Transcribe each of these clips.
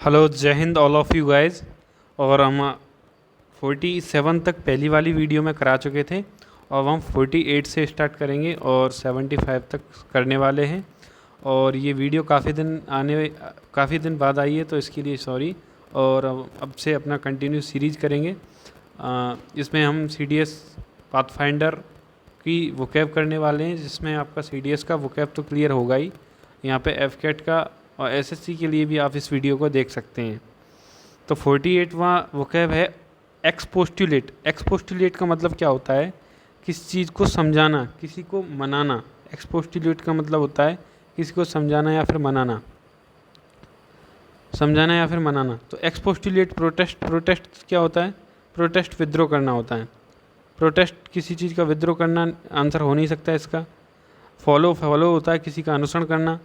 Hello, जय Hind all of you guys. और हम 47 तक पहली वाली वीडियो में करा चुके थे और हम 48 से स्टार्ट करेंगे और 75 तक करने वाले हैं। और ये वीडियो काफ़ी दिन बाद आई है, तो इसके लिए सॉरी। और अब से अपना कंटिन्यू सीरीज़ करेंगे। इसमें हम CDS पाथफाइंडर की वोकैब करने वाले हैं, जिसमें आपका CDS का वोकैब तो क्लियर होगा ही। यहाँ पे FCAT का और SSC के लिए भी आप इस वीडियो को देख सकते हैं। तो 48वां वोकैब है एक्सपोस्टुलेट। एक्सपोस्टुलेट का मतलब क्या होता है? किसी चीज़ को समझाना, किसी को मनाना। एक्सपोस्टुलेट का मतलब होता है किसी को समझाना या फिर मनाना, समझाना या फिर मनाना। तो एक्सपोस्टुलेट प्रोटेस्ट, प्रोटेस्ट क्या होता है? प्रोटेस्ट विद्रोह करना होता है। प्रोटेस्ट किसी चीज़ का विद्रोह करना, आंसर हो नहीं सकता इसका। फॉलो, फॉलो होता है किसी का अनुसरण करना।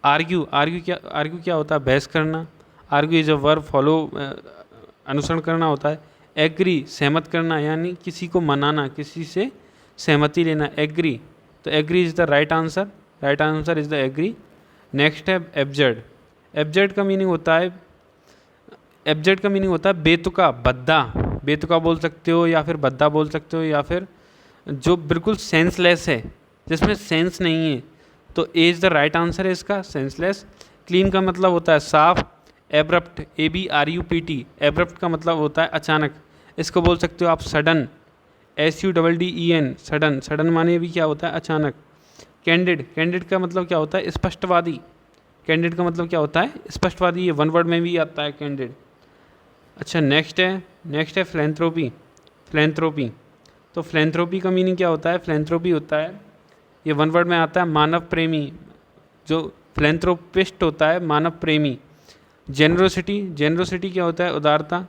आर्ग्यू, आर्ग्यू क्या होता है? बहस करना। Argue is a verb, follow अनुसरण करना होता है। एग्री, सहमत करना, यानी किसी को मनाना, किसी से सहमति लेना। एग्री, तो agree is the right answer. Right answer is the agree. Next है एब्जर्ड। एब्जर्ड का मीनिंग होता है, एब्जर्ड का मीनिंग होता है बेतुका, भद्दा। बेतुका बोल सकते हो या फिर भद्दा बोल सकते हो, या फिर जो बिल्कुल सेंसलेस है, जिसमें सेंस नहीं है। तो A is the right answer है इसका, सेंसलेस। क्लीन का मतलब होता है साफ। एब्रप्ट, ABRUPT, एब्रप्ट का मतलब होता है अचानक। इसको बोल सकते हो आप सडन, SUDDEN, सडन। सडन माने भी क्या होता है? अचानक। कैंडिड, कैंडिड का मतलब क्या होता है? स्पष्टवादी। कैंडिड का मतलब क्या होता है? स्पष्टवादी। ये वन वर्ड में भी आता है कैंडिड। अच्छा, नेक्स्ट है फिलैंथ्रोपी। फिलैंथ्रोपी, तो फिलैंथ्रोपी का मीनिंग क्या होता है? फिलैंथ्रोपी होता है, ये वन वर्ड में आता है, मानव प्रेमी। जो फिलैंथ्रोपिस्ट होता है, मानव प्रेमी। जेनरोसिटी, जेनरोसिटी क्या होता है? उदारता।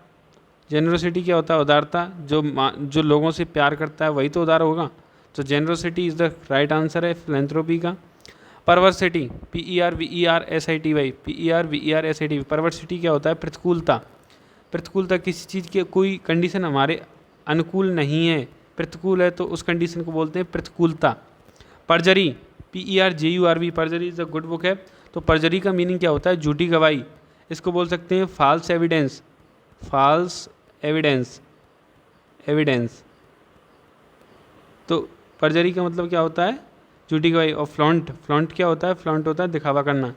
जेनरोसिटी क्या होता है? उदारता। जो लोगों से प्यार करता है वही तो उदार होगा। तो generosity is the right answer है फिलैंथ्रोपी का। परवर्सिटी, PERVERSITY, PERVERSITY, परवर्सिटी क्या होता है? प्रतिकूलता। प्रतिकूलता, किसी चीज़ की कोई कंडीशन हमारे अनुकूल नहीं है, प्रतिकूल है, तो उस कंडीशन को बोलते हैं प्रतिकूलता। Perjury, PERJURV, perjury is a good book है। तो परजरी का मीनिंग क्या होता है? झूठी गवाही। इसको बोल सकते हैं false evidence. False evidence, evidence. तो परजरी का मतलब क्या होता है? झूठी गवाही। और फ्लॉन्ट, फ्लॉन्ट क्या होता है? फ्लॉन्ट होता है दिखावा करना।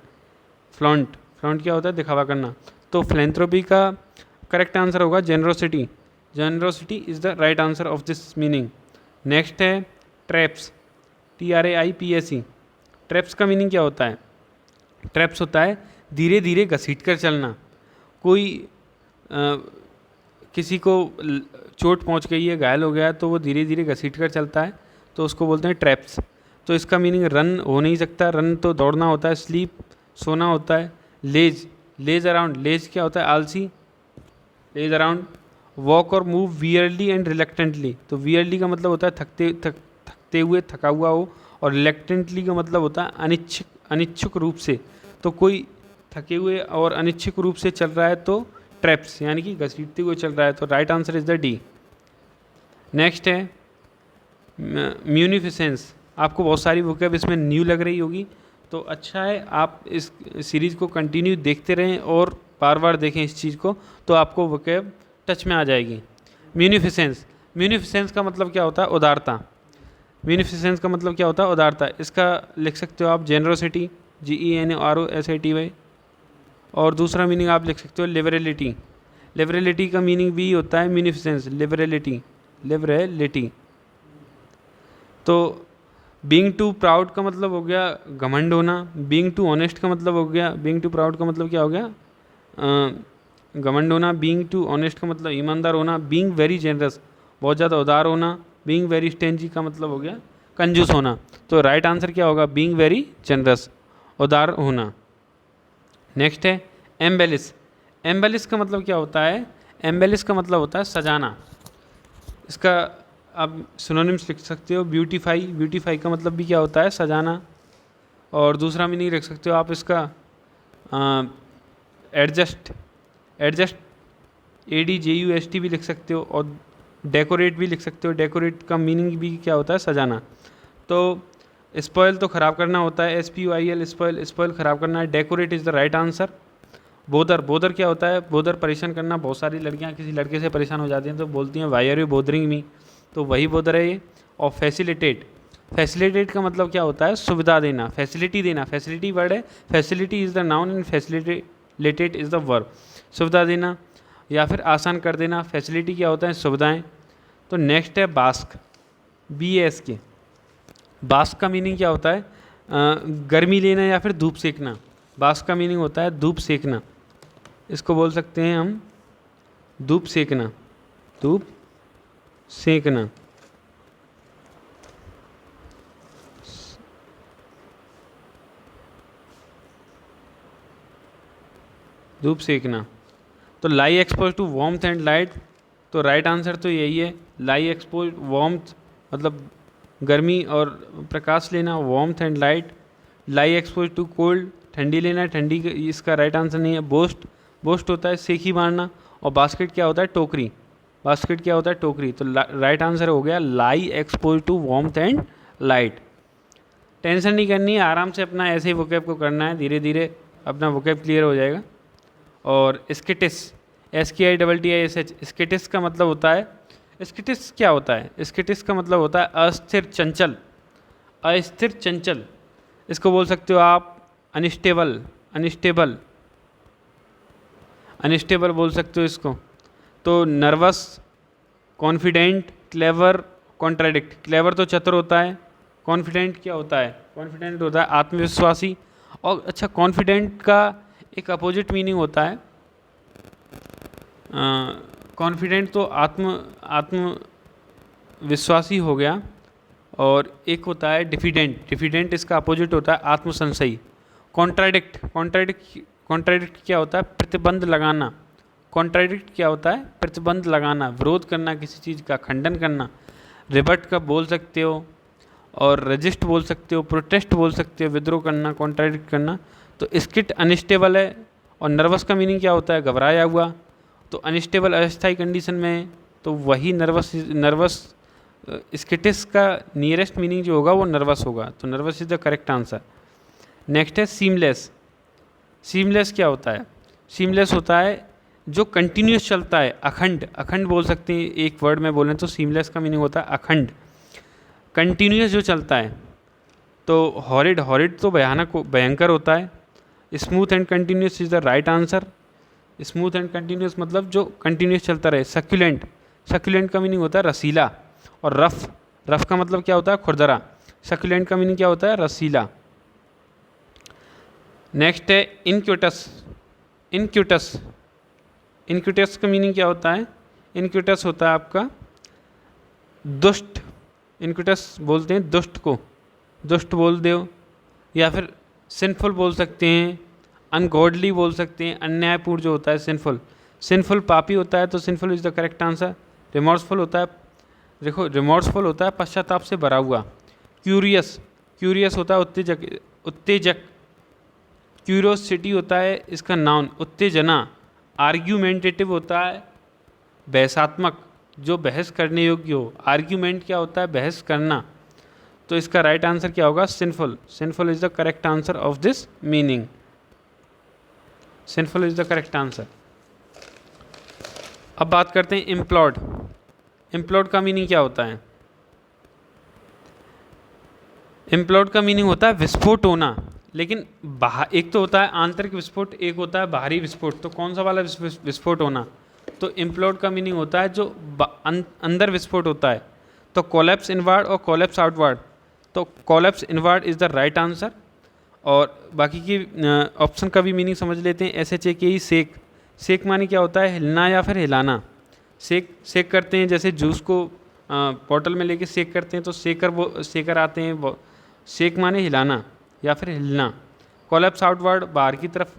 फ्लॉन्ट, फ्लॉन्ट क्या होता है? दिखावा करना। तो फिलैंथ्रोपी का करेक्ट आंसर होगा generosity. Generosity is the right answer of this meaning. Next है ट्रैप्स, TRAIPSE। ट्रैप्स का मीनिंग क्या होता है? ट्रैप्स होता है धीरे धीरे घसीट कर चलना। कोई किसी को चोट पहुंच गई है, घायल हो गया है, तो वो धीरे धीरे घसीट कर चलता है, तो उसको बोलते हैं ट्रैप्स। तो इसका मीनिंग रन हो नहीं सकता, रन तो दौड़ना होता है। स्लीप, सोना होता है। लेज, लेज अराउंड, लेज क्या होता है? आलसी। लेज अराउंड। वॉक और मूव वियरली एंड रिलेक्टेंटली, तो वियरली का मतलब होता है थकते हुए, थका हुआ हो। और रिलेक्टेंटली का मतलब होता है अनिच्छुक, अनिच्छुक रूप से। तो कोई थके हुए और अनिच्छुक रूप से चल रहा है तो ट्रैप्स, यानी कि घसीटते हुए चल रहा है। तो right answer is the D. Next है म्यूनिफिसेंस। आपको बहुत सारी वोकैब इसमें न्यू लग रही होगी, तो अच्छा है आप इस सीरीज़ को कंटिन्यू देखते रहें और बार बार देखें इस चीज़ को, तो आपको वोकैब टच में आ जाएगी। म्यूनिफिसेंस, म्यूनिफिसेंस का मतलब क्या होता है? उदारता। म्यूनिफिसेंस का मतलब क्या होता है? उदारता। इसका लिख सकते हो आप जेनरोसिटी, GENROSITY। और दूसरा मीनिंग आप लिख सकते हो लिबरलिटी। लिबरलिटी का मीनिंग भी होता है म्यूनिफिसेंस, लिबरलिटी, लिबरलिटी। तो बीइंग टू प्राउड का मतलब हो गया घमंड होना। बीइंग टू ऑनेस्ट का मतलब हो गया, बीइंग टू प्राउड का मतलब क्या हो गया? घमंड होना। बीइंग टू ऑनेस्ट का मतलब ईमानदार होना। बीइंग वेरी जेनरस, बहुत ज़्यादा उदार होना। बीइंग वेरी स्टेंजी का मतलब हो गया कंजूस होना। तो राइट आंसर क्या होगा? बीइंग वेरी जेनरस, उदार होना। नेक्स्ट है एम्बेलिस। एम्बेलिस का मतलब क्या होता है? एम्बेलिस का मतलब होता है सजाना। इसका आप सिनोनिम्स लिख सकते हो। ब्यूटीफाई, ब्यूटीफाई का मतलब भी क्या होता है? सजाना। और दूसरा मीनिंग रख सकते हो आप इसका एडजस्ट, एडजस्ट, ADJUST भी लिख सकते हो। और डेकोरेट भी लिख सकते हो। डेकोरेट का मीनिंग भी क्या होता है? सजाना। तो स्पॉइल तो ख़राब करना होता है, SPOIL, स्पॉइल, स्पॉइल ख़राब करना है। Decorate is the right answer. Bother, bother क्या होता है? बोदर परेशान करना। बहुत सारी लड़कियां किसी लड़के से परेशान हो जाती हैं तो बोलती हैं Y are you bothering me, तो वही बोदर है ये। और फैसिलिटेट, फैसिलिटेट का मतलब क्या होता है? सुविधा देना, फैसिलिटी देना। फैसिलिटी वर्ड है, facility is the noun and facilitate is the verb. सुविधा देना या फिर आसान कर देना। फैसिलिटी क्या होता है? सुविधाएं। तो नेक्स्ट है बास्क, BASK। बास्क का मीनिंग क्या होता है? गर्मी लेना या फिर धूप सेकना। बास्क का मीनिंग होता है धूप सेकना, इसको बोल सकते हैं हम धूप सेकना, धूप सेकना। धूप सेकना। तो lie expose to warmth and light, तो राइट आंसर तो यही है, लाई एक्सपोज, वार्मथ मतलब गर्मी और प्रकाश लेना, warmth and light. Lie expose to cold, ठंडी लेना, ठंडी इसका राइट आंसर नहीं है। बोस्ट, बोस्ट होता है सेखी मारना। और बास्केट क्या होता है? टोकरी। बास्केट क्या होता है? टोकरी। तो राइट आंसर हो गया lie expose to warmth and light. Tension नहीं करनी है, आराम से अपना ऐसे ही वोकैब को करना है, धीरे धीरे अपना वोकैब क्लियर हो जाएगा। और स्किटिस, SKITTISH, स्किटिस का मतलब होता है, स्किटिस क्या होता है? स्किटिस का मतलब होता है अस्थिर चंचल, अस्थिर चंचल। इसको बोल सकते हो आप अनस्टेबल, अनस्टेबल, अनस्टेबल बोल सकते हो इसको। तो nervous, confident, clever, contradict. Clever तो चतुर होता है, कॉन्फिडेंट क्या होता है? कॉन्फिडेंट होता है आत्मविश्वासी। और अच्छा, कॉन्फिडेंट का एक अपोजिट मीनिंग होता है, कॉन्फिडेंट तो आत्मविश्वासी हो गया। और एक होता है डिफिडेंट, डिफिडेंट इसका अपोजिट होता है आत्मसंशयी। कॉन्ट्राडिक्ट, कॉन्ट्राडिक्ट क्या होता है? प्रतिबंध लगाना। कॉन्ट्राडिक्ट क्या होता है? प्रतिबंध लगाना, विरोध करना, किसी चीज़ का खंडन करना। रिबट का बोल सकते हो, और रजिस्ट बोल सकते हो, प्रोटेस्ट बोल सकते हो, विद्रोह करना, कॉन्ट्राडिक्ट करना। तो स्किट अनस्टेबल है। और नर्वस का मीनिंग क्या होता है? घबराया हुआ। तो अनस्टेबल अस्थायी कंडीशन में, तो वही नर्वस स्किटिस का नियरेस्ट मीनिंग जो होगा वो नर्वस होगा। तो nervous is the correct answer. Next है सीमलेस। सीमलेस क्या होता है? सीमलेस होता है जो कंटिन्यूस चलता है, अखंड, अखंड बोल सकते हैं एक वर्ड में बोलें तो सीमलेस का मीनिंग होता है अखंड, कंटिन्यूस जो चलता है। तो हॉरिड, हॉरिड तो भयानक, भयंकर होता है। Smooth and continuous is the right answer. Smooth and continuous मतलब जो कंटिन्यूस चलता रहे। सक्यूलेंट, सक्यूलेंट का मीनिंग होता है रसीला। और रफ, रफ का मतलब क्या होता है? खुरदरा। सक्यूलेंट का मीनिंग क्या होता है? रसीला। नेक्स्ट है इनक्यूटस। इनक्यूटस, इनक्यूटस का मीनिंग क्या होता है? इनक्यूटस होता है आपका दुष्ट। इनक्यूटस बोलते हैं दुष्ट को, दुष्ट बोल दो, या फिर सिंफुल बोल सकते हैं, अनगॉडली बोल सकते हैं, अन्यायपूर्ण जो होता है सिंफुल। सिंफुल पापी होता है, तो sinful is the correct answer. Remorseful होता है, देखो रिमोर्सफुल होता है पश्चाताप से भरा हुआ। क्यूरियस, क्यूरियस होता है उत्तेजक, उत्तेजक। क्यूरियोसिटी होता है इसका नाउन, उत्तेजना। आर्ग्यूमेंटेटिव होता है बहसात्मक, जो बहस करने योग्य हो। आर्ग्यूमेंट क्या होता है? बहस करना। तो इसका राइट आंसर क्या होगा? Sinful. Sinful is the correct answer of this meaning. Sinful is the correct answer. अब बात करते हैं इम्प्लॉड। इम्प्लॉड का मीनिंग क्या होता है? इम्प्लॉड का मीनिंग होता है विस्फोट होना, लेकिन एक तो होता है आंतरिक विस्फोट, एक होता है बाहरी विस्फोट। तो कौन सा वाला विस्फोट होना? तो इम्प्लॉड का मीनिंग होता है जो अंदर विस्फोट होता है। तो कोलैप्स इनवर्ड और कोलैप्स आउटवर्ड, तो collapse inward is the right answer. और बाकी की ऑप्शन का भी मीनिंग समझ लेते हैं। SHAKE, सेक। सेक माने क्या होता है? हिलना या फिर हिलाना। सेक, सेक करते हैं, जैसे जूस को बॉटल में लेके सेक करते हैं तो सेकर आते हैं। सेक माने हिलाना या फिर हिलना। कोलैप्स आउटवर्ड बाहर की तरफ,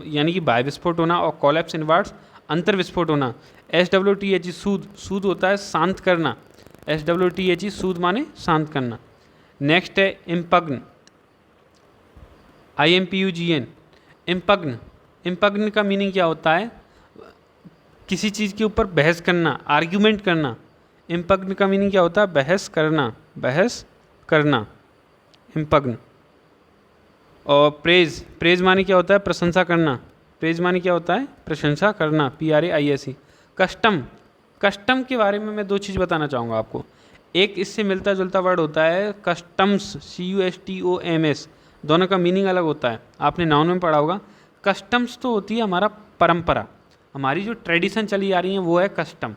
यानी कि बाह्य विस्फोट होना। और कोलैप्स इनवर्ड्स अंतर विस्फोट होना। SWTHE, सूद। सूद होता है शांत करना। SWTHE, सूद माने शांत करना। नेक्स्ट है इम्पग्न। IMPUGN, इम्पग्न। इम्पग्न का मीनिंग क्या होता है? किसी चीज़ के ऊपर बहस करना, आर्ग्यूमेंट करना। इम्पग्न का मीनिंग क्या होता है? बहस करना, बहस करना, इम्पग्न। और प्रेज, प्रेज माने क्या होता है? प्रशंसा करना। प्रेज माने क्या होता है? प्रशंसा करना, PRAISE। कस्टम, कस्टम के बारे में मैं दो चीज़ बताना चाहूँगा आपको। एक इससे मिलता जुलता वर्ड होता है कस्टम्स, CUSTOMS, दोनों का मीनिंग अलग होता है, आपने नाउन में पढ़ा होगा। कस्टम्स तो होती है हमारा परंपरा, हमारी जो ट्रेडिशन चली आ रही है वो है कस्टम,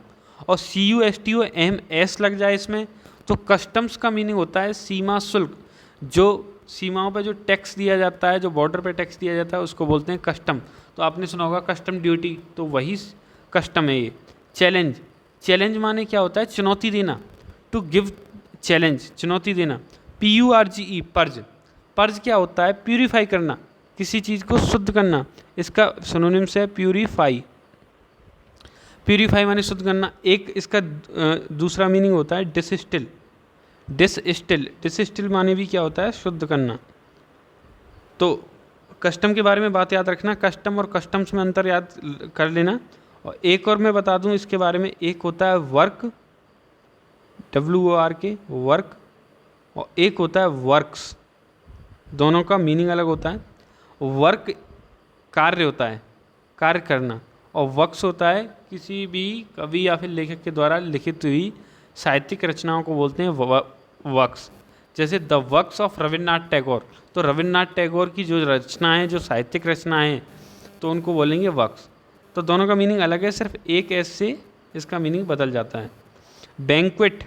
और CUSTOMS लग जाए इसमें तो कस्टम्स का मीनिंग होता है सीमा शुल्क, जो सीमाओं पर जो टैक्स दिया जाता है, जो बॉर्डर पे टैक्स दिया जाता है उसको बोलते हैं कस्टम। तो आपने सुना होगा कस्टम ड्यूटी, तो वही कस्टम है ये। चैलेंज, चैलेंज माने क्या होता है? चुनौती देना, टू गिव चैलेंज, चुनौती देना। PURGE, पर्ज, पर्ज क्या होता है? प्यूरीफाई करना, किसी चीज़ को शुद्ध करना, इसका सिनोनिम्स है प्यूरीफाई। प्यूरीफाई माने शुद्ध करना। एक इसका दूसरा मीनिंग होता है डिसस्टिल, डिसस्टिल, डिसस्टिल माने भी क्या होता है? शुद्ध करना। तो कस्टम के बारे में बात याद रखना, कस्टम और कस्टम्स में अंतर याद कर लेना। और एक और मैं बता दूं इसके बारे में, एक होता है वर्क, WORK, वर्क, और एक होता है वर्क्स, दोनों का मीनिंग अलग होता है। वर्क कार्य होता है, कार्य करना, और वर्क्स होता है किसी भी कवि या फिर लेखक के द्वारा लिखित हुई साहित्यिक रचनाओं को बोलते हैं वर्क्स। जैसे the works of Rabindranath Tagore, तो रविन्द्रनाथ टैगोर की जो रचनाएं, जो साहित्यिक रचनाएं हैं, तो उनको बोलेंगे वर्क्स। तो दोनों का मीनिंग अलग है, सिर्फ एक एस से इसका मीनिंग बदल जाता है। बैंक्वेट,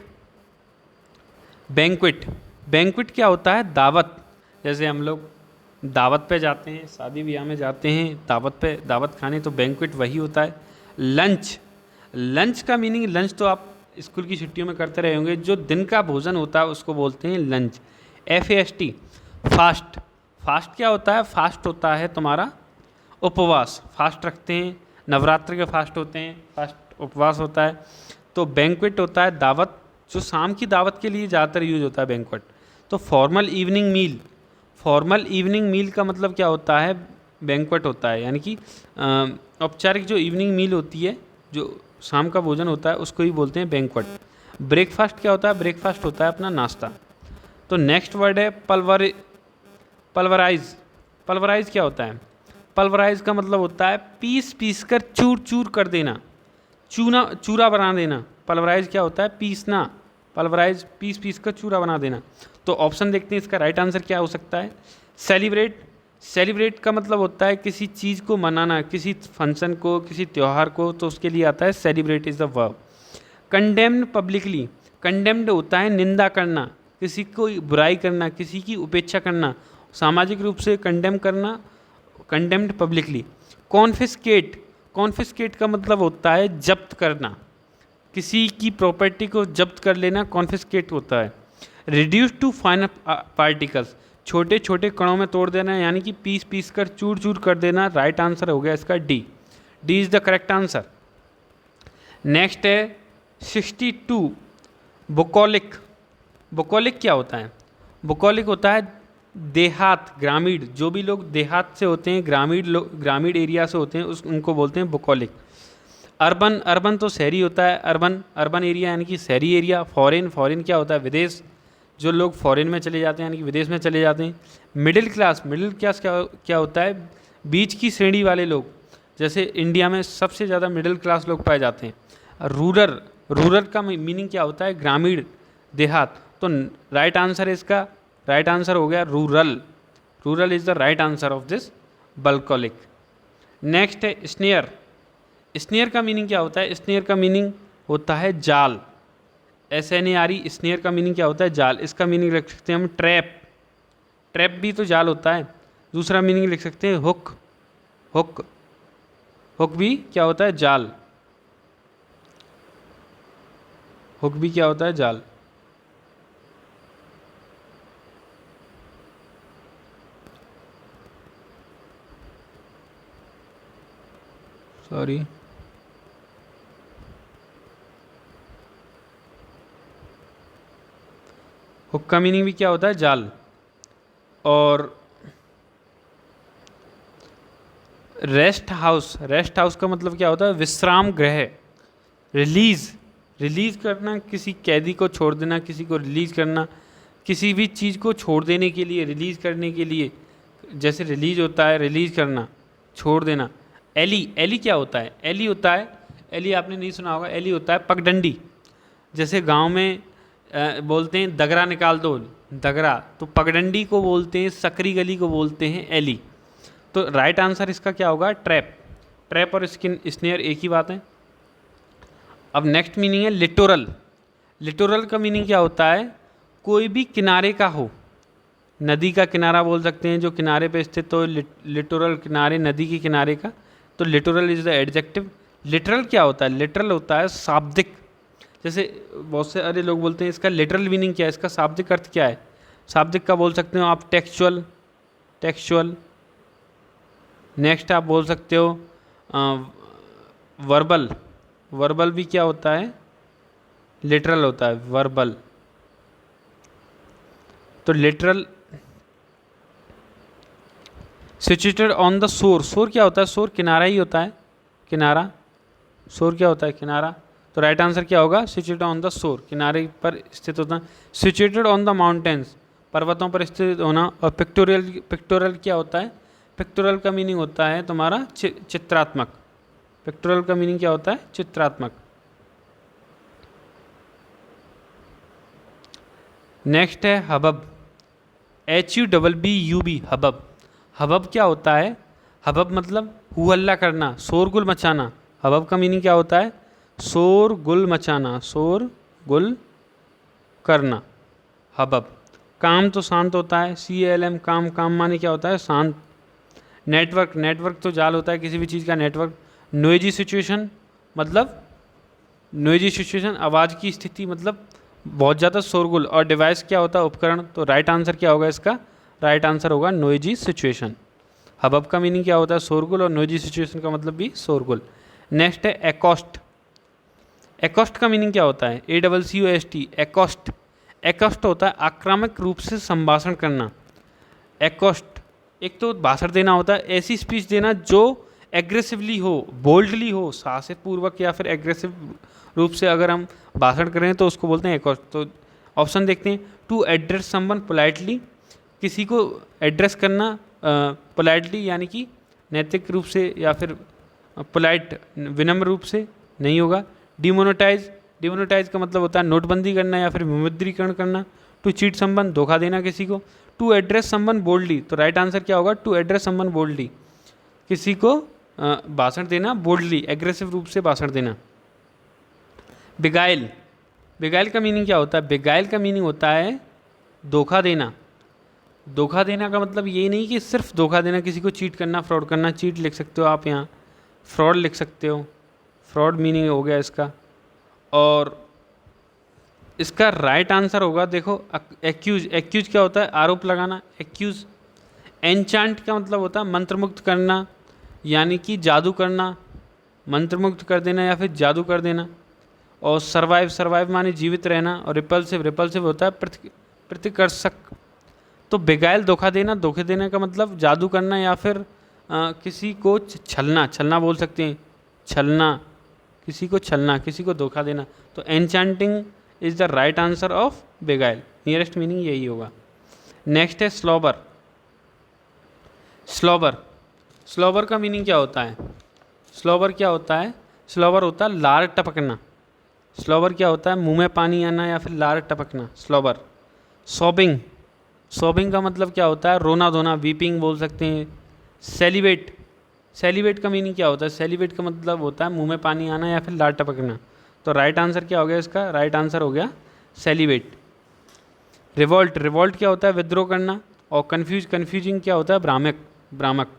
बैंक्वेट, बैंक्वेट क्या होता है? दावत। जैसे हम लोग दावत पे जाते हैं, शादी ब्याह में जाते हैं दावत पे, दावत खाने, तो बैंक्वेट वही होता है। लंच, लंच का मीनिंग, लंच तो आप स्कूल की छुट्टियों में करते रहे होंगे, जो दिन का भोजन होता है उसको बोलते हैं लंच। FAST, फास्ट, फास्ट क्या होता है? फास्ट होता है तुम्हारा उपवास, फास्ट रखते हैं, नवरात्र के फास्ट होते हैं, फास्ट उपवास होता है। तो बैंक्वेट होता है दावत, जो शाम की दावत के लिए ज़्यादातर यूज होता है बैंक्वेट। तो फॉर्मल इवनिंग मील, फॉर्मल इवनिंग मील का मतलब क्या होता है? बैंक्वेट होता है, यानी कि औपचारिक जो इवनिंग मील होती है, जो शाम का भोजन होता है, उसको ही बोलते हैं बैंक्वेट। ब्रेकफास्ट क्या होता है? ब्रेकफास्ट होता है अपना नाश्ता। तो नेक्स्ट वर्ड है पल्वराइज, पल्वराइज क्या होता है? पल्वराइज का मतलब होता है पीस पीस कर चूर चूर कर देना, चूना चूरा बना देना। पल्वराइज क्या होता है? पीसना, पल्वराइज पीस पीस कर चूरा बना देना। तो ऑप्शन देखते हैं इसका राइट आंसर क्या हो सकता है? सेलिब्रेट, सेलिब्रेट का मतलब होता है किसी चीज़ को मनाना, किसी फंक्शन को, किसी त्यौहार को, तो उसके लिए आता है celebrate is the verb. Condemned publicly, condemned होता है निंदा करना, किसी को बुराई करना, किसी की उपेक्षा करना, सामाजिक रूप से कंडेम करना, कंडेम्ड पब्लिकली। कॉन्फिस्केट, कॉन्फिस्केट का मतलब होता है जब्त करना, किसी की प्रॉपर्टी को जब्त कर लेना कॉन्फिस्केट होता है। रिड्यूस टू फाइन पार्टिकल्स, छोटे छोटे कणों में तोड़ देना, यानी कि पीस पीस कर चूर चूर कर देना। राइट आंसर हो गया इसका D, D is the correct answer. Next है 62 बुकोलिक, बुकोलिक क्या होता है? बुकोलिक होता है देहात, ग्रामीण, जो भी लोग देहात से होते हैं, ग्रामीण लोग, ग्रामीण एरिया से होते हैं, उनको बोलते हैं बुकोलिक। अर्बन, अर्बन तो शहरी होता है, अर्बन, अर्बन एरिया यानी कि शहरी एरिया। फॉरेन, फॉरेन क्या होता है? विदेश, जो लोग फॉरेन में चले जाते हैं यानी कि विदेश में चले जाते हैं। मिडिल क्लास, मिडिल क्लास क्या होता है? बीच की श्रेणी वाले लोग, जैसे इंडिया में सबसे ज़्यादा मिडिल क्लास लोग पाए जाते हैं। रूरल, रूरल का मीनिंग क्या होता है? ग्रामीण, देहात। तो राइट आंसर है इसका, राइट आंसर हो गया rural, rural is the right answer of this bucolic. Next है स्नेयर, स्नेयर का मीनिंग क्या होता है? स्नेयर का मीनिंग होता है जाल, SNARE, स्नेयर का मीनिंग क्या होता है? जाल। इसका मीनिंग लिख सकते हैं हम ट्रैप, ट्रैप भी तो जाल होता है। दूसरा मीनिंग लिख सकते हैं हुक, हुक, हुक भी क्या होता है? जाल, हुक भी क्या होता है? जाल। सॉरी, हुक का मीनिंग भी क्या होता है? जाल। और रेस्ट हाउस, रेस्ट हाउस का मतलब क्या होता है? विश्राम गृह। रिलीज़, रिलीज़ करना, किसी कैदी को छोड़ देना, किसी को रिलीज़ करना, किसी भी चीज़ को छोड़ देने के लिए, रिलीज़ करने के लिए, जैसे रिलीज़ होता है रिलीज़ करना, छोड़ देना। एली, एली क्या होता है? एली होता है, एली आपने नहीं सुना होगा, एली होता है पगडंडी। जैसे गांव में बोलते हैं दगरा निकाल दो, दगरा, तो पगडंडी को बोलते हैं, सकरी गली को बोलते हैं एली। तो राइट आंसर इसका क्या होगा? ट्रैप। ट्रैप और स्नेयर एक ही बात है। अब नेक्स्ट मीनिंग है लिटोरल। लिटोरल का मीनिंग क्या होता है? कोई भी किनारे का हो, नदी का किनारा बोल सकते हैं जो किनारे पे स्थित हो, लिटोरल किनारे, नदी के किनारे का, तो littoral is the adjective. Literal क्या होता है? लिटरल होता है शाब्दिक। जैसे बहुत से अरे लोग बोलते हैं इसका लिटरल मीनिंग क्या है, इसका शाब्दिक अर्थ क्या है? शाब्दिक का बोल सकते हो आप टेक्सचुअल, टेक्सचुअल। नेक्स्ट आप बोल सकते हो वर्बल। वर्बल भी क्या होता है? लिटरल होता है वर्बल। तो literal. Situated on the shore, शोर क्या होता है? शोर किनारा ही होता है, किनारा। शोर क्या होता है? किनारा। तो राइट आंसर क्या होगा? सिचुएटेड ऑन द शोर, किनारे पर स्थित होता है। सिचुएटेड ऑन द माउंटेन्स, पर्वतों पर स्थित होना। और पिक्टोरियल, पिक्टोरियल क्या होता है? पिक्टोरियल का मीनिंग होता है तुम्हारा चित्रात्मक। पिक्टोरियल का मीनिंग क्या होता है? चित्रात्मक। नेक्स्ट है हबब, HUBB, हबब। हबब क्या होता है? हबब मतलब हु हल्ला करना, शोरगुल मचाना। हबब का मीनिंग क्या होता है? शोरगुल मचाना, शोरगुल करना, हबब। काम तो शांत होता है, CALM, काम। काम माने क्या होता है? शांत। नेटवर्क, नेटवर्क तो जाल होता है किसी भी चीज़ का, नेटवर्क। नोइजी सिचुएशन मतलब, नोइजी सिचुएशन आवाज़ की स्थिति मतलब बहुत ज़्यादा शोरगुल। और डिवाइस क्या होता है? उपकरण। तो राइट आंसर क्या होगा इसका? राइट आंसर होगा नोइजी सिचुएशन। हबब का मीनिंग क्या होता है? शोरगुल, और नोइजी सिचुएशन का मतलब भी शोरगुल। नेक्स्ट है एकॉस्ट। एकॉस्ट का मीनिंग क्या होता है? ACCOST, एकॉस्ट। एकॉस्ट होता है आक्रामक रूप से संभाषण करना। एकॉस्ट, एक तो भाषण देना होता है, ऐसी स्पीच देना जो एग्रेसिवली हो, बोल्डली हो, साहसिक पूर्वक या फिर एग्रेसिव रूप से अगर हम भाषण करें तो उसको बोलते हैं एकॉस्ट। तो ऑप्शन देखते हैं। टू एड्रेस समवन पोलाइटली, किसी को एड्रेस करना पोलाइटली यानी कि नैतिक रूप से या फिर पोलाइट विनम्र रूप से नहीं होगा। डिमोनेटाइज, डिमोनेटाइज का मतलब होता है नोटबंदी करना या फिर विमुद्रीकरण करना। टू चीट समवन, धोखा देना किसी को। टू एड्रेस समवन बोल्डली, तो राइट आंसर क्या होगा? टू एड्रेस समवन बोल्डली, किसी को भाषण देना बोल्डली, एग्रेसिव रूप से भाषण देना। बिगाइल, बिगाइल का मीनिंग क्या होता है? बिगाइल का मीनिंग होता है धोखा देना। धोखा देना का मतलब ये नहीं कि सिर्फ धोखा देना, किसी को चीट करना, फ्रॉड करना। चीट लिख सकते हो आप यहाँ, फ्रॉड लिख सकते हो, फ्रॉड मीनिंग हो गया इसका। और इसका राइट आंसर होगा, देखो एक्यूज। एक्यूज क्या होता है? आरोप लगाना, एक्यूज। एनचांट का मतलब होता है मंत्रमुग्ध करना, यानी कि जादू करना, मंत्रमुग्ध कर देना या फिर जादू कर देना। और सर्वाइव, सर्वाइव माने जीवित रहना। और रिपल्सिव, रिपल्सिव होता है प्रतिकर्षक। तो बेगाइल धोखा देना, धोखे देने का मतलब जादू करना या फिर किसी को छलना, छलना बोल सकते हैं, छलना, किसी को छलना, किसी को धोखा देना। तो enchanting is the right answer of beguile, nearest meaning यही होगा। नेक्स्ट है स्लॉबर। स्लॉबर, स्लॉबर का मीनिंग क्या होता है? स्लॉबर क्या होता है? स्लॉबर होता है लार टपकना। स्लॉबर क्या होता है? मुंह में पानी आना या फिर लार टपकना, स्लॉबर। सॉबिंग, सॉबिंग का मतलब क्या होता है? रोना धोना, वीपिंग बोल सकते हैं। सेलिब्रेट, सेलिब्रेट का मीनिंग क्या होता है? सेलिब्रेट का मतलब होता है मुंह में पानी आना या फिर लार टपकना। तो राइट आंसर क्या हो गया इसका? राइट आंसर हो गया सेलिब्रेट। रिवॉल्ट, रिवॉल्ट क्या होता है? विद्रोह करना। और कन्फ्यूज, कन्फ्यूजिंग क्या होता है? भ्रामक, भ्रामक।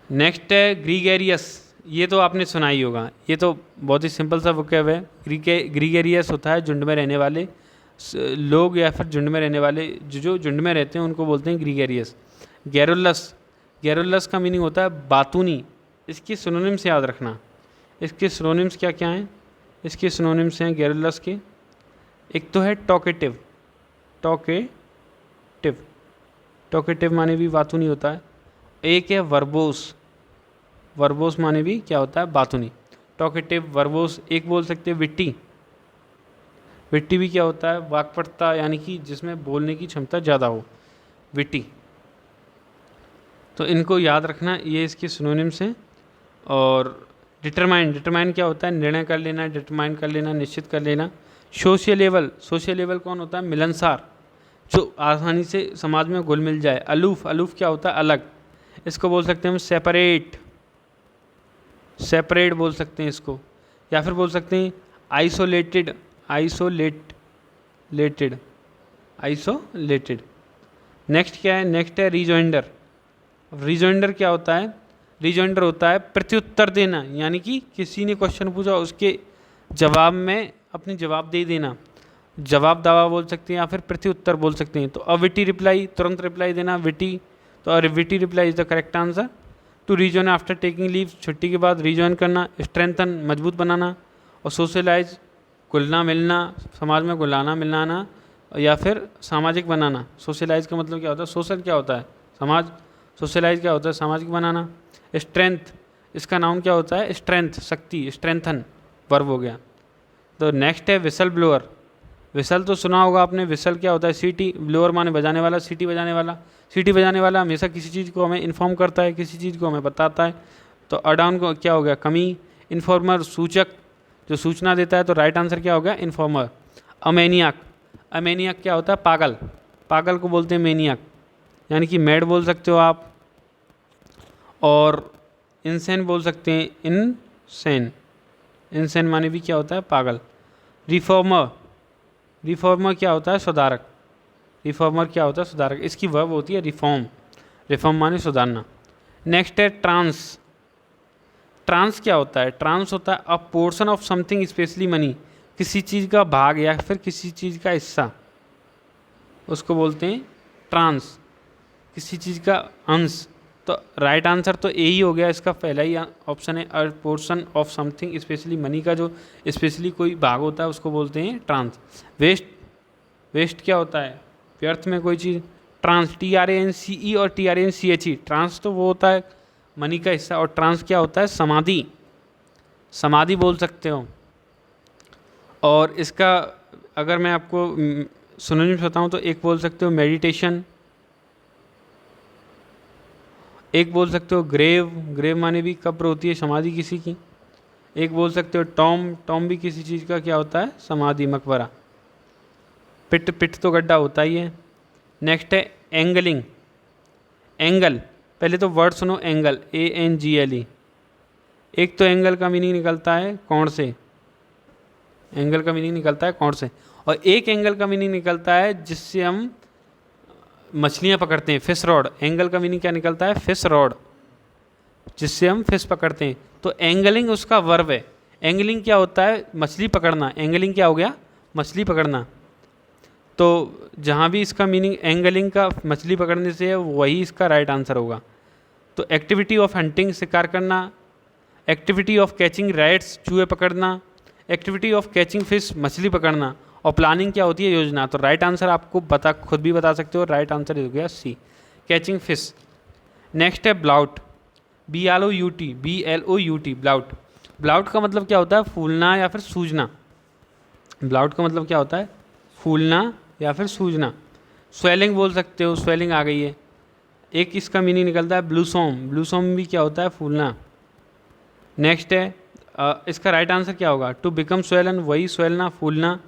नेक्स्ट है ग्रीगेरियस, ये तो आपने सुना ही होगा, ये तो बहुत ही सिंपल सा वोकैब है। ग्रीगेरियस होता है झुंड में रहने वाले लोग या फिर झुंड में रहने वाले, जो झुंड में रहते हैं उनको बोलते हैं ग्रीगेरियस। गैरुलस, गैरुलस का मीनिंग होता है बातूनी। इसके सिनोनिम्स याद रखना, इसके सिनोनिम्स क्या क्या हैं? इसके सिनोनिम्स हैं गैरुलस के, एक तो है टॉकेटिव, टॉकेटिव, टॉकेटिव माने भी बातूनी होता है। एक है वर्बोस, वर्बोस माने भी क्या होता है? बातूनी। Talkative, verbose. एक बोल सकते हैं विट्टी, विट्टी भी क्या होता है? वाक्पटुता, यानी कि जिसमें बोलने की क्षमता ज़्यादा हो, विट्टी। तो इनको याद रखना, ये इसके सिनोनिम्स हैं। और डिटरमाइन क्या होता है? निर्णय कर लेना, डिटरमाइन कर लेना, निश्चित कर लेना। सोशियलेबल कौन होता है? मिलनसार, जो आसानी से समाज में घुल मिल जाए। अलूफ क्या होता है? अलग, इसको बोल सकते हैं हम सेपरेट बोल सकते हैं इसको, या फिर बोल सकते हैं आइसोलेटेड। नेक्स्ट क्या है? नेक्स्ट है रिजोइंडर क्या होता है? रिजोइंडर होता है प्रत्युत्तर देना, यानी कि किसी ने क्वेश्चन पूछा उसके जवाब में अपनी जवाब दे देना। जवाब दावा बोल सकते हैं या फिर प्रत्युत्तर बोल सकते हैं। तो अविटी रिप्लाई, तुरंत रिप्लाई देना, विटी, तो witty reply is the correct answer. To rejoin after taking leave, छुट्टी के बाद रीजॉइन करना। स्ट्रेंथन, मजबूत बनाना। और सोशलाइज, घुलना मिलना, समाज में घुलाना मिलाना, या फिर सामाजिक बनाना। सोशलाइज का मतलब क्या होता है? सोशल क्या होता है? समाज। सोशलाइज क्या होता है? सामाजिक बनाना। स्ट्रेंथ, इसका नाउन क्या होता है? स्ट्रेंथ, शक्ति, स्ट्रेंथन वर्ब हो गया। तो नेक्स्ट है विसल ब्लोअर। विसल तो सुना होगा आपने, विसल क्या होता है? सीटी। ब्लोअर माने बजाने वाला, सीटी बजाने वाला। सीटी बजाने वाला हमेशा किसी चीज़ को हमें इन्फॉर्म करता है, किसी चीज़ को हमें बताता है। तो अडाउन को क्या हो गया? कमी। इन्फॉर्मर, सूचक, जो सूचना देता है। तो राइट आंसर क्या हो गया? इन्फॉर्मर। अमेनियाक क्या होता है? पागल। पागल को बोलते हैं मेनियाक, यानी कि मैड बोल सकते हो आप। और इनसेन बोल सकते हैं, इनसेन माने भी क्या होता है? पागल। रिफॉर्मर क्या होता है? सुधारक। रिफॉर्मर क्या होता है? सुधारक। इसकी वर्ब होती है रिफॉर्म माने सुधारना। नेक्स्ट है ट्रांस क्या होता है? ट्रांस होता है अ portion of something specially money, किसी चीज़ का भाग या फिर किसी चीज़ का हिस्सा, उसको बोलते हैं ट्रांस, किसी चीज़ का अंश। तो राइट आंसर तो ए ही हो गया, इसका पहला ही ऑप्शन है। अ portion of something specially money का जो स्पेशली कोई भाग होता है उसको बोलते हैं ट्रांस। वेस्ट क्या होता है? व्यर्थ में कोई चीज़। ट्रांस, TRANCE और TRANCHE। ट्रांस तो वो होता है मनी का हिस्सा, और ट्रांस क्या होता है? समाधि बोल सकते हो। और इसका अगर मैं आपको सिनोनिम्स बताऊं तो एक बोल सकते हो मेडिटेशन, एक बोल सकते हो ग्रेव माने भी कब्र होती है, समाधि किसी की। एक बोल सकते हो टॉम भी किसी चीज़ का क्या होता है? समाधि, मकबरा। पिट तो गड्ढा होता ही है। नेक्स्ट है एंगल। पहले तो वर्ड सुनो, एंगल, ANGLE। एक तो एंगल का मीनिंग निकलता है कोण से, और एक एंगल का मीनिंग निकलता है जिससे हम मछलियाँ पकड़ते हैं, फिश रॉड। एंगल का मीनिंग क्या निकलता है? फिश रॉड, जिससे हम फिश पकड़ते हैं। तो एंगलिंग उसका वर्ब है। एंगलिंग क्या होता है? मछली पकड़ना। एंगलिंग क्या हो गया? मछली पकड़ना। तो जहाँ भी इसका मीनिंग एंगलिंग का मछली पकड़ने से है, वही इसका राइट आंसर होगा। तो एक्टिविटी ऑफ हंटिंग, शिकार करना। एक्टिविटी ऑफ कैचिंग रैट्स, चूहे पकड़ना। एक्टिविटी ऑफ कैचिंग फिश, मछली पकड़ना। और प्लानिंग क्या होती है? योजना। तो राइट आंसर आपको खुद भी बता सकते हो, राइट आंसर हो गया C, कैचिंग फिश। नेक्स्ट है ब्लाउट, BLOUT, ब्लाउट का मतलब क्या होता है? फूलना या फिर सूजना। ब्लाउट का मतलब क्या होता है? फूलना या फिर सूजना। स्वेलिंग बोल सकते हो, स्वेलिंग आ गई है। एक इसका मीनिंग निकलता है ब्लूसोम भी क्या होता है? फूलना। नेक्स्ट है इसका राइट आंसर क्या होगा? टू बिकम स्वेलन, वही स्वेलना, फूलना।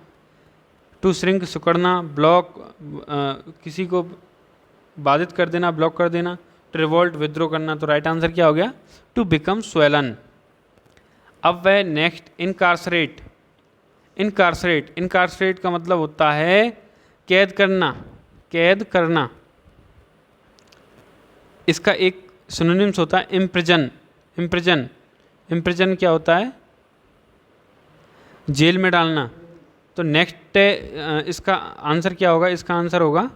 टू श्रिंक, सिकुड़ना। ब्लॉक, किसी को बाधित कर देना, ब्लॉक कर देना। टू रिवोल्ट, विद्रोह करना। तो राइट आंसर क्या हो गया? To become swollen. अब वह नेक्स्ट इनकार्सरेट का मतलब होता है कैद करना। इसका एक सिनोनिम्स होता है इम्प्रिजन क्या होता है? जेल में डालना। तो नेक्स्ट इसका आंसर क्या होगा? इसका आंसर होगा